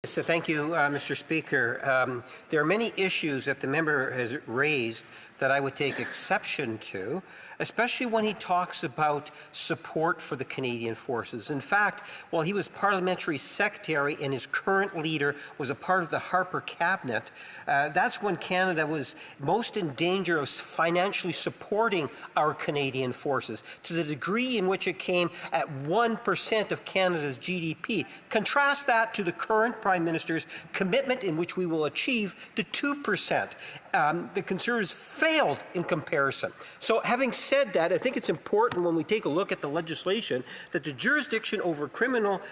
So thank you, Mr. Speaker. There are many issues that the member has raised that I would take exception to, especially when he talks about support for the Canadian Forces. In fact, while he was parliamentary secretary and his current leader was a part of the Harper cabinet, that's when Canada was most in danger of financially supporting our Canadian Forces, to the degree in which it came at 1% of Canada's GDP. Contrast that to the current Prime Minister's commitment in which we will achieve the 2%. The Conservatives failed in comparison. So having said that, I think it's important when we take a look at the legislation that the jurisdiction over criminal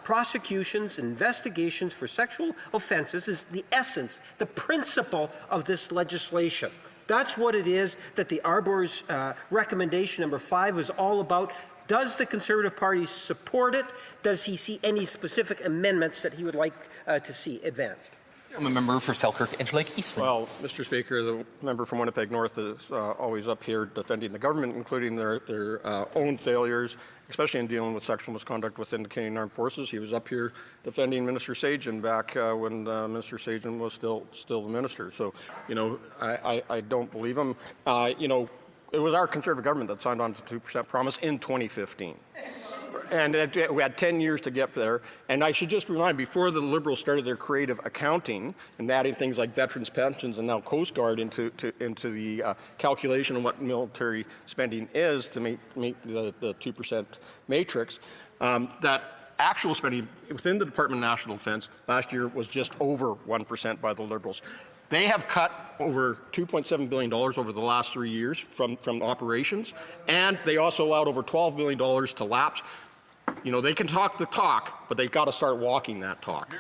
prosecutions and investigations for sexual offences is the essence, the principle of this legislation. That's what it is that the Arbor's recommendation number 5 is all about. Does the Conservative Party support it? Does he see any specific amendments that he would like to see advanced? I'm a member for Selkirk Interlake Eastman. Well, Mr. Speaker, the member from Winnipeg North is always up here defending the government, including their own failures, especially in dealing with sexual misconduct within the Canadian Armed Forces. He was up here defending Minister Sagen back when Minister Sagen was still the minister. So, you know, I don't believe him. You know, it was our Conservative government that signed on to the 2% promise in 2015. And we had 10 years to get there. And I should just remind, before the Liberals started their creative accounting and adding things like veterans' pensions and now Coast Guard into the calculation of what military spending is to meet the 2% matrix, that actual spending within the Department of National Defence last year was just over 1% by the Liberals. They have cut over $2.7 billion over the last 3 years from operations, and they also allowed over $12 billion to lapse. You know, they can talk the talk, but they've got to start walking that talk.